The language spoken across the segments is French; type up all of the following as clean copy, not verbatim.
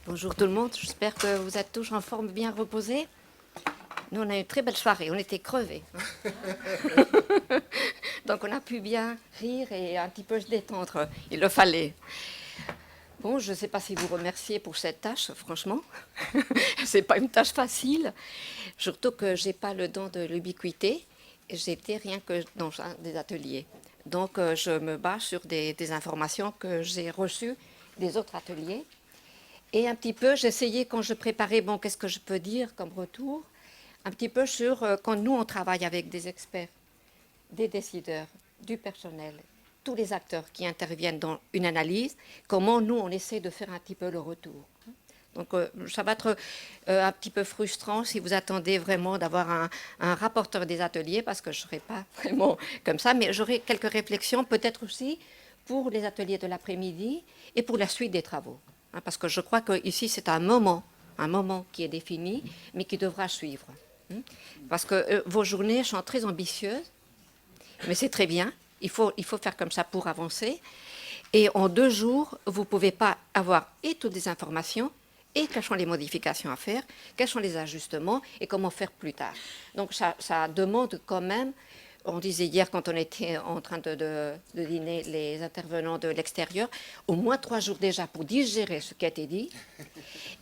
Bonjour tout le monde, j'espère que vous êtes tous en forme, bien reposés. Nous, on a eu une très belle soirée, on était crevés. Donc on a pu bien rire et un petit peu se détendre, il le fallait. Bon, je ne sais pas si vous remerciez pour cette tâche, franchement. C'est pas une tâche facile, surtout que j'ai pas le don de l'ubiquité. J'étais rien que dans des ateliers. Donc je me base sur des informations que j'ai reçues des autres ateliers. Et un petit peu, j'essayais quand je préparais, bon, qu'est-ce que je peux dire comme retour, un petit peu sur quand nous, on travaille avec des experts, des décideurs, du personnel, tous les acteurs qui interviennent dans une analyse, comment nous, on essaie de faire un petit peu le retour. Donc, ça va être un petit peu frustrant si vous attendez vraiment d'avoir un rapporteur des ateliers, parce que je ne serai pas vraiment comme ça, mais j'aurai quelques réflexions, peut-être aussi pour les ateliers de l'après-midi et pour la suite des travaux. Parce que je crois qu'ici, c'est un moment qui est défini, mais qui devra suivre. Parce que vos journées sont très ambitieuses, mais c'est très bien. Il faut faire comme ça pour avancer. Et en 2 jours, vous ne pouvez pas avoir et toutes les informations, et quelles sont les modifications à faire, quels sont les ajustements, et comment faire plus tard. Donc ça demande quand même, on disait hier quand on était en train de dîner les intervenants de l'extérieur, au moins 3 jours déjà pour digérer ce qui a été dit.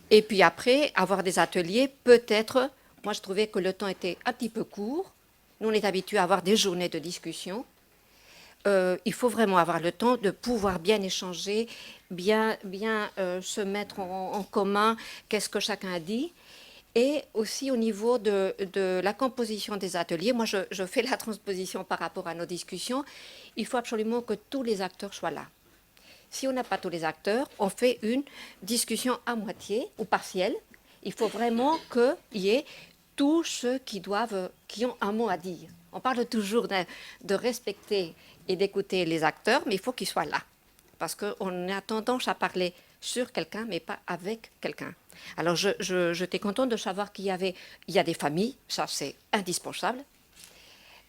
Et puis après, avoir des ateliers, peut-être, moi je trouvais que le temps était un petit peu court. Nous, on est habitués à avoir des journées de discussion. Il faut vraiment avoir le temps de pouvoir bien échanger, bien se mettre en commun qu'est-ce que chacun a dit. Et aussi au niveau de la composition des ateliers, moi je fais la transposition par rapport à nos discussions, il faut absolument que tous les acteurs soient là. Si on n'a pas tous les acteurs, on fait une discussion à moitié ou partielle. Il faut vraiment qu'il y ait tous ceux qui ont un mot à dire. On parle toujours de respecter et d'écouter les acteurs, mais il faut qu'ils soient là. Parce qu'on a tendance à parler sur quelqu'un, mais pas avec quelqu'un. Alors, j'étais contente de savoir il y a des familles, ça c'est indispensable.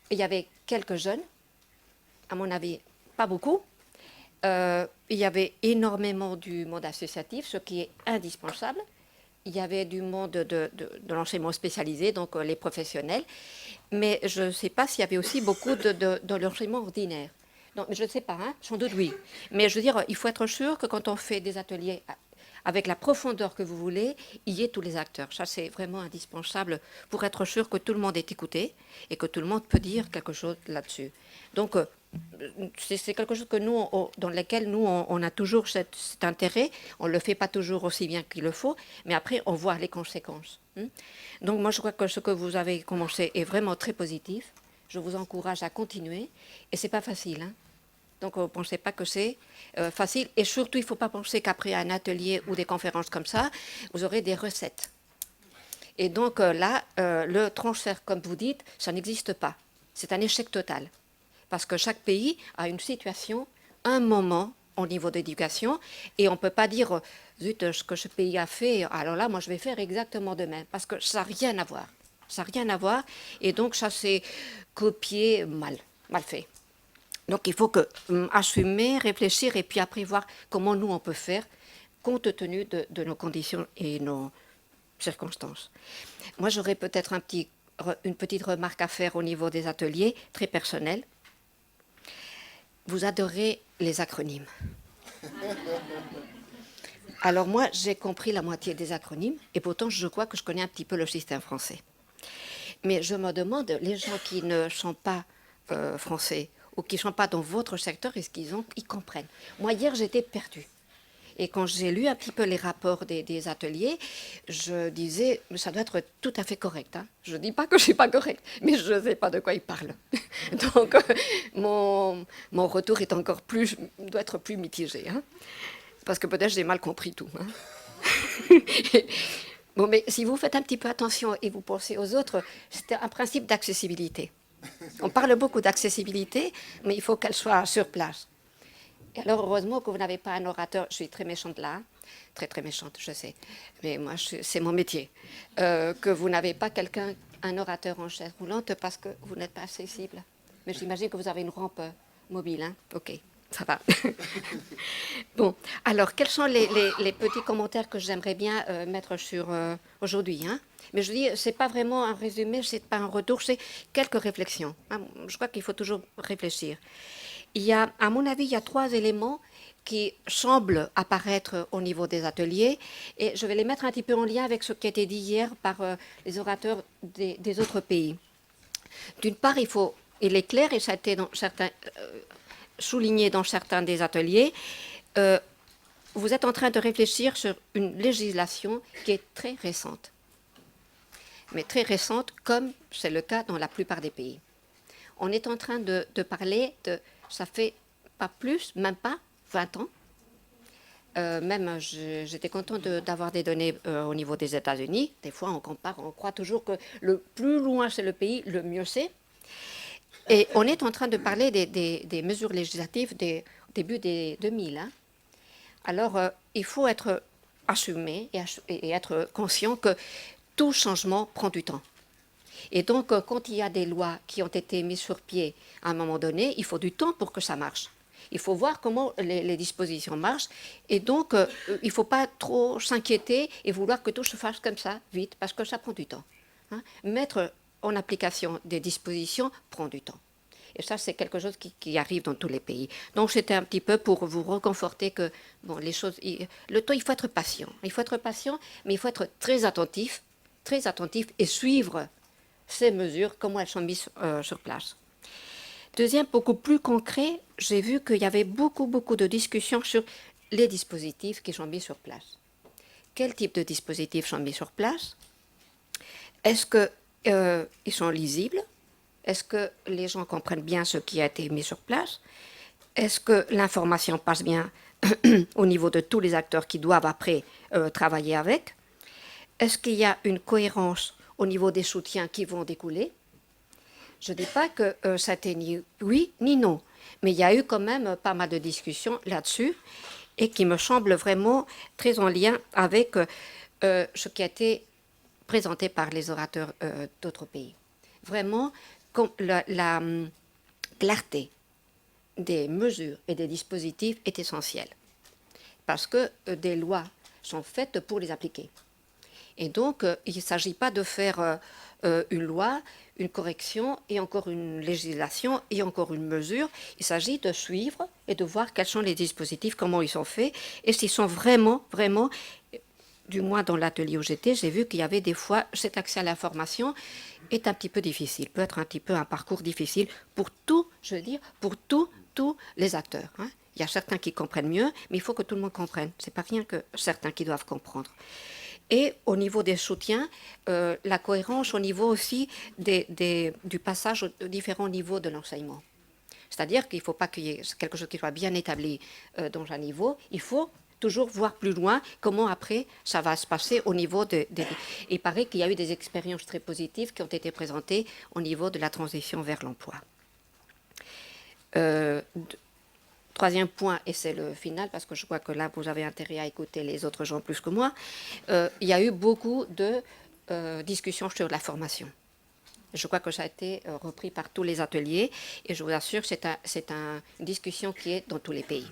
Il y avait quelques jeunes, à mon avis, pas beaucoup. Il y avait énormément du monde associatif, ce qui est indispensable. Il y avait du monde de l'enseignement spécialisé, donc les professionnels. Mais je ne sais pas s'il y avait aussi beaucoup de l'enseignement ordinaire. Donc, je ne sais pas, hein, sans doute oui. Mais je veux dire, il faut être sûr que quand on fait des ateliers avec la profondeur que vous voulez, il y ait tous les acteurs. Ça, c'est vraiment indispensable pour être sûr que tout le monde est écouté et que tout le monde peut dire quelque chose là-dessus. Donc, c'est quelque chose que nous, dans lequel nous, on a toujours cet intérêt. On ne le fait pas toujours aussi bien qu'il le faut, mais après, on voit les conséquences. Donc, moi, je crois que ce que vous avez commencé est vraiment très positif. Je vous encourage à continuer. Et ce n'est pas facile. Hein. Donc, ne pensez pas que c'est facile. Et surtout, il ne faut pas penser qu'après un atelier ou des conférences comme ça, vous aurez des recettes. Et donc là, le transfert, comme vous dites, ça n'existe pas. C'est un échec total. Parce que chaque pays a une situation, un moment au niveau d'éducation, et on ne peut pas dire, zut, ce que ce pays a fait, alors là, moi, je vais faire exactement de même, parce que ça n'a rien à voir. Ça n'a rien à voir, et donc ça, c'est copié mal fait. Donc il faut assumer, réfléchir, et puis après voir comment nous, on peut faire, compte tenu de nos conditions et nos circonstances. Moi, j'aurais peut-être une petite remarque à faire au niveau des ateliers, très personnelle. Vous adorez les acronymes. Alors moi, j'ai compris la moitié des acronymes, et pourtant, je crois que je connais un petit peu le système français. Mais je me demande, les gens qui ne sont pas français, ou qui ne sont pas dans votre secteur, est-ce ils comprennent? Moi, hier, j'étais perdue. Et quand j'ai lu un petit peu les rapports des ateliers, je disais, ça doit être tout à fait correct. Hein. Je ne dis pas que je ne suis pas correcte, mais je ne sais pas de quoi ils parlent. Donc, mon retour est doit être plus mitigé. Hein. Parce que peut-être j'ai mal compris tout. Hein. Bon, mais si vous faites un petit peu attention et vous pensez aux autres, c'est un principe d'accessibilité. On parle beaucoup d'accessibilité, mais il faut qu'elle soit sur place. Et alors, heureusement que vous n'avez pas un orateur. Je suis très méchante là, très très méchante, je sais. Mais moi, c'est mon métier. Que vous n'avez pas un orateur en chaise roulante parce que vous n'êtes pas accessible. Mais j'imagine que vous avez une rampe mobile, hein? Ok. Ça va. Bon, alors, quels sont les petits commentaires que j'aimerais bien mettre sur aujourd'hui, hein? Mais je dis, c'est pas vraiment un résumé, c'est pas un retour, c'est quelques réflexions, hein. Je crois qu'il faut toujours réfléchir. Il y a, à mon avis, il y a 3 éléments qui semblent apparaître au niveau des ateliers, et je vais les mettre un petit peu en lien avec ce qui a été dit hier par les orateurs des autres pays. D'une part, il est clair, et ça a été souligné dans certains des ateliers, vous êtes en train de réfléchir sur une législation qui est très récente. Mais très récente, comme c'est le cas dans la plupart des pays. On est en train de parler de... Ça fait pas plus, même pas 20 ans. Même, j'étais contente d'avoir des données au niveau des États-Unis. Des fois, on compare, on croit toujours que le plus loin c'est le pays, le mieux c'est. Et on est en train de parler des mesures législatives au début des 2000. Hein. Alors, il faut être assumé et être conscient que tout changement prend du temps. Et donc, quand il y a des lois qui ont été mises sur pied à un moment donné, il faut du temps pour que ça marche. Il faut voir comment les dispositions marchent. Et donc, il ne faut pas trop s'inquiéter et vouloir que tout se fasse comme ça, vite, parce que ça prend du temps. Hein. Mettre en application des dispositions prend du temps. Et ça, c'est quelque chose qui arrive dans tous les pays. Donc, c'était un petit peu pour vous reconforter que, bon, les choses... Le temps, il faut être patient. Il faut être patient, mais il faut être très attentif et suivre ces mesures, comment elles sont mises sur place. Deuxième, beaucoup plus concret, j'ai vu qu'il y avait beaucoup de discussions sur les dispositifs qui sont mis sur place. Quel type de dispositifs sont mis sur place? Est-ce qu'ils sont lisibles? Est-ce que les gens comprennent bien ce qui a été mis sur place? Est-ce que l'information passe bien au niveau de tous les acteurs qui doivent après travailler avec? Est-ce qu'il y a une cohérence au niveau des soutiens qui vont découler? Je ne dis pas que ça n'était ni oui ni non, mais il y a eu quand même pas mal de discussions là-dessus et qui me semblent vraiment très en lien avec ce qui a été présenté par les orateurs d'autres pays. Vraiment, la clarté des mesures et des dispositifs est essentielle parce que des lois sont faites pour les appliquer. Et donc, il ne s'agit pas de faire une loi, une correction et encore une législation et encore une mesure. Il s'agit de suivre et de voir quels sont les dispositifs, comment ils sont faits et s'ils sont vraiment, du moins dans l'atelier où j'étais, j'ai vu qu'il y avait des fois, cet accès à l'information est un petit peu difficile, peut être un petit peu un parcours difficile pour tout, je veux dire, pour tous les acteurs. Hein. Il y a certains qui comprennent mieux, mais il faut que tout le monde comprenne. Ce n'est pas rien que certains qui doivent comprendre. Et au niveau des soutiens, la cohérence au niveau aussi du passage aux différents niveaux de l'enseignement. C'est-à-dire qu'il ne faut pas qu'il y ait quelque chose qui soit bien établi dans un niveau, il faut toujours voir plus loin comment après ça va se passer au niveau Il paraît qu'il y a eu des expériences très positives qui ont été présentées au niveau de la transition vers l'emploi. Troisième point, et c'est le final, parce que je crois que là, vous avez intérêt à écouter les autres gens plus que moi, il y a eu beaucoup de discussions sur la formation. Je crois que ça a été repris par tous les ateliers, et je vous assure que c'est une discussion qui est dans tous les pays.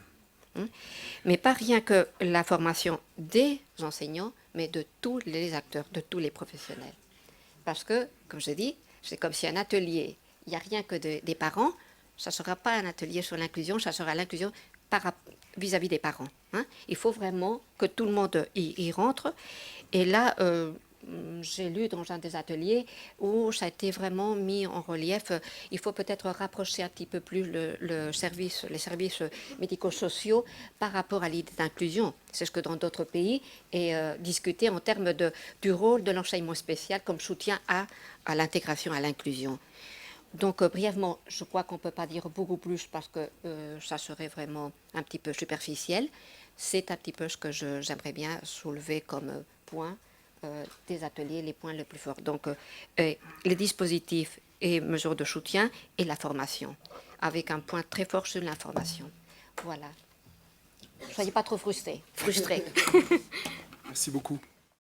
Mais pas rien que la formation des enseignants, mais de tous les acteurs, de tous les professionnels. Parce que, comme je dis, c'est comme si un atelier, il n'y a rien que des parents, ça ne sera pas un atelier sur l'inclusion, ça sera l'inclusion vis-à-vis des parents. Hein. Il faut vraiment que tout le monde y rentre. Et là, j'ai lu dans un des ateliers où ça a été vraiment mis en relief. Il faut peut-être rapprocher un petit peu plus les services médico-sociaux par rapport à l'idée d'inclusion. C'est ce que dans d'autres pays est discuté en termes du rôle de l'enseignement spécial comme soutien à l'intégration, à l'inclusion. Donc, brièvement, je crois qu'on ne peut pas dire beaucoup plus parce que ça serait vraiment un petit peu superficiel. C'est un petit peu ce que j'aimerais bien soulever comme point des ateliers, les points les plus forts. Donc, les dispositifs et mesures de soutien et la formation, avec un point très fort sur l'information. Voilà. Ne soyez pas trop frustrés. Merci beaucoup.